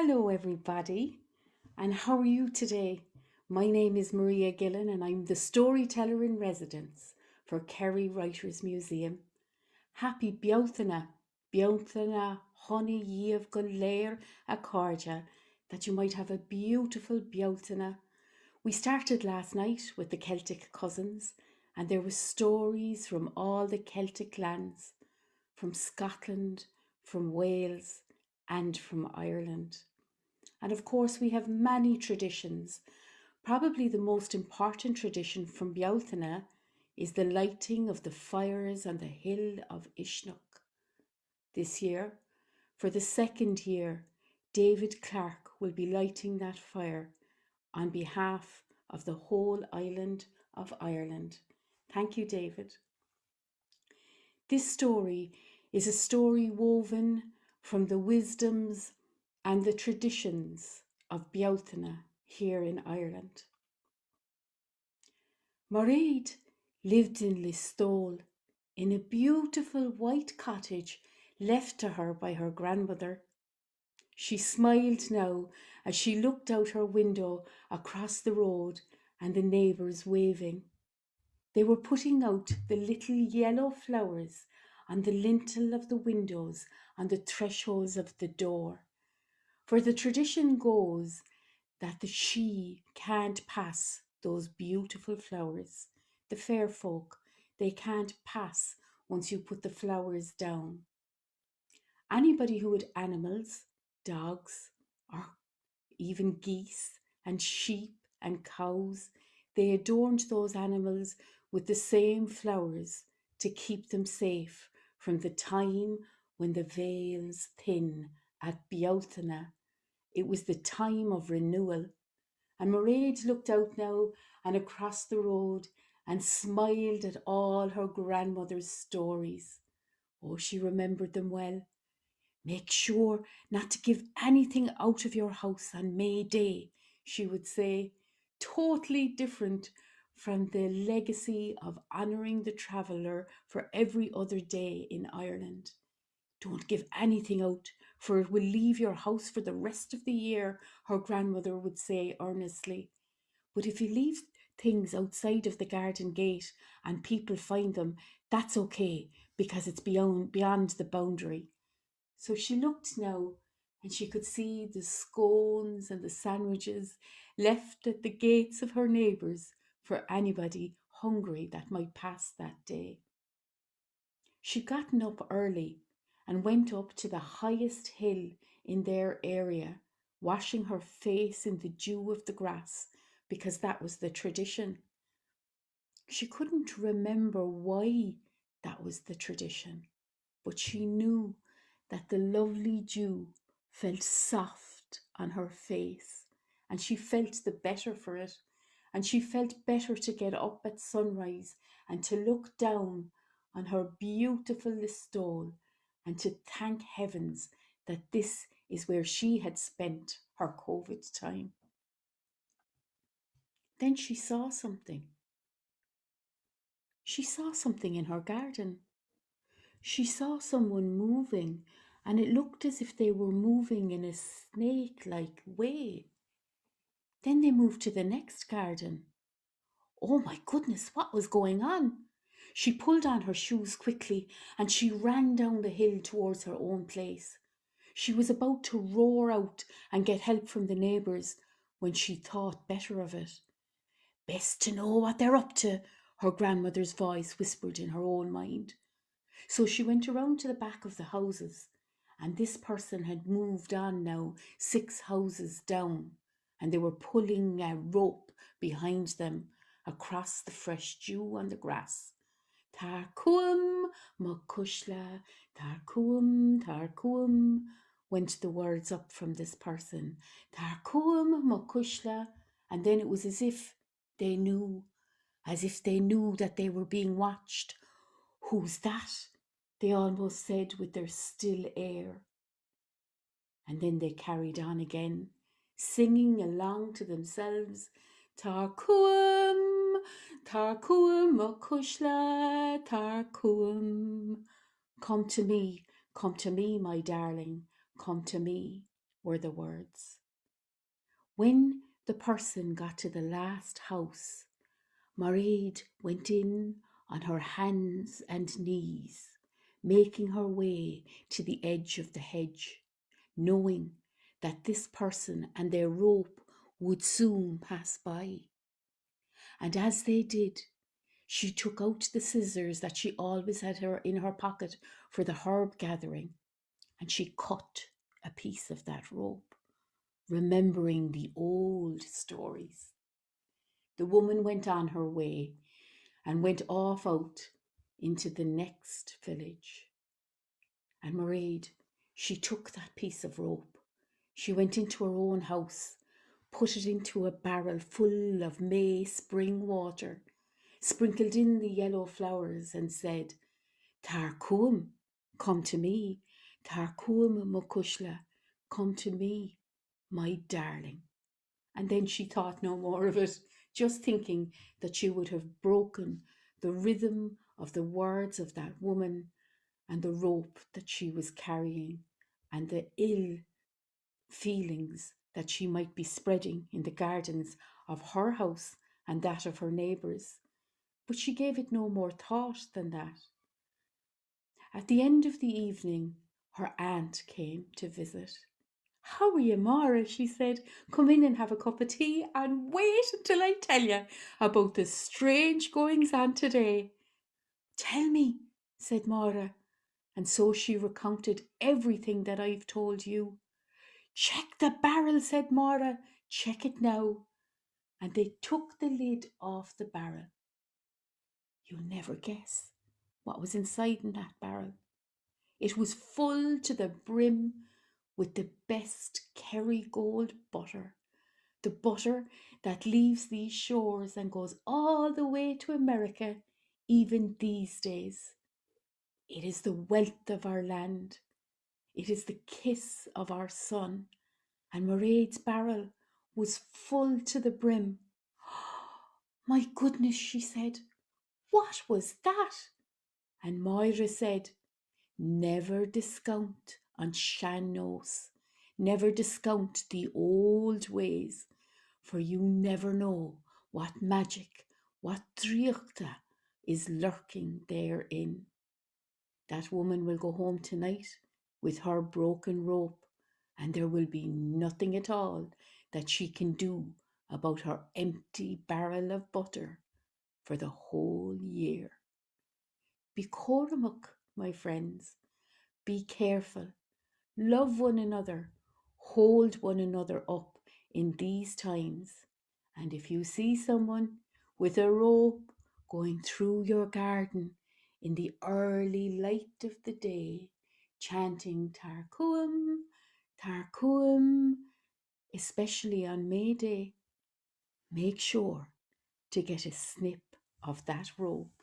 Hello, everybody, and how are you today? My name is Maria Gillen, and I'm the storyteller in residence for Kerry Writers Museum. Happy Bealtaine honey yev go léir a cardja, that you might have a beautiful Bealtaine. We started last night with the Celtic cousins, and there were stories from all the Celtic lands, from Scotland, from Wales, and from Ireland. And of course, we have many traditions. Probably the most important tradition from Bealtaine is the lighting of the fires on the hill of Ishnock. This year, for the second year, David Clark will be lighting that fire on behalf of the whole island of Ireland. Thank you, David. This story is a story woven from the wisdoms and the traditions of Bealtaine here in Ireland. Mairead lived in Listowel in a beautiful white cottage left to her by her grandmother. She smiled now as she looked out her window across the road and the neighbours waving. They were putting out the little yellow flowers on the lintel of the windows, on the thresholds of the door. For the tradition goes that the she can't pass those beautiful flowers. The fair folk, they can't pass once you put the flowers down. Anybody who had animals, dogs, or even geese and sheep and cows, they adorned those animals with the same flowers to keep them safe from the time when the veils thin at Bealtaine. It was the time of renewal. And Mairead looked out now and across the road and smiled at all her grandmother's stories. Oh, she remembered them well. Make sure not to give anything out of your house on May Day, she would say, totally different from the legacy of honouring the traveller for every other day in Ireland. Don't give anything out, for it will leave your house for the rest of the year, her grandmother would say earnestly. But if you leave things outside of the garden gate and people find them, that's okay, because it's beyond the boundary. So she looked now, and she could see the scones and the sandwiches left at the gates of her neighbours for anybody hungry that might pass that day. She'd gotten up early and went up to the highest hill in their area, washing her face in the dew of the grass, because that was the tradition. She couldn't remember why that was the tradition, but she knew that the lovely dew felt soft on her face, and she felt the better for it, and she felt better to get up at sunrise and to look down on her beautiful Listowel and to thank heavens that this is where she had spent her COVID time. Then she saw something. She saw something in her garden. She saw someone moving, and it looked as if they were moving in a snake-like way. Then they moved to the next garden. Oh my goodness, what was going on? She pulled on her shoes quickly and she ran down the hill towards her own place. She was about to roar out and get help from the neighbours when she thought better of it. Best to know what they're up to, her grandmother's voice whispered in her own mind. So she went around to the back of the houses, and this person had moved on now 6 houses down, and they were pulling a rope behind them across the fresh dew on the grass. Tar cuam, mokushla, tar cuam, went the words up from this person. Tar cuam, mokushla, and then it was as if they knew that they were being watched. Who's that? They almost said with their still air. And then they carried on again, singing along to themselves. Tar cuam, mokushla, tar cuam. Come to me, my darling, come to me. were the words. When the person got to the last house, Mairead went in on her hands and knees, making her way to the edge of the hedge, knowing that this person and their rope would soon pass by. And as they did, she took out the scissors that she always had in her pocket for the herb gathering, and she cut a piece of that rope, remembering the old stories. The woman went on her way and went off out into the next village. And Mairead, she took that piece of rope. She went into her own house, put it into a barrel full of May spring water, sprinkled in the yellow flowers, and said, Tar Cuam, come to me. Tar Cuam Mucushla, come to me, my darling. And then she thought no more of it, just thinking that she would have broken the rhythm of the words of that woman and the rope that she was carrying and the ill feelings that she might be spreading in the gardens of her house and that of her neighbours. But she gave it no more thought than that. At the end of the evening, her aunt came to visit. How are you, Mara? She said. Come in and have a cup of tea and wait until I tell you about the strange goings on today. Tell me, said Mara, and so she recounted everything that I've told you. Check the barrel, said Mara. Check it now. And they took the lid off the barrel. You'll never guess what was inside in that barrel. It was full to the brim with the best Kerry gold butter, the butter that leaves these shores and goes all the way to America even these days. It is the wealth of our land. It is the kiss of our sun. And Mairead's barrel was full to the brim. My goodness, she said, what was that? And Moira said, never discount on Shannos, never discount the old ways, for you never know what magic, what triachta is lurking therein. That woman will go home tonight with her broken rope, and there will be nothing at all that she can do about her empty barrel of butter for the whole year. Be Cormac, my friends. Be careful. Love one another. Hold one another up in these times. And if you see someone with a rope going through your garden in the early light of the day, chanting Tar Cuam, especially on May Day, make sure to get a snip of that rope.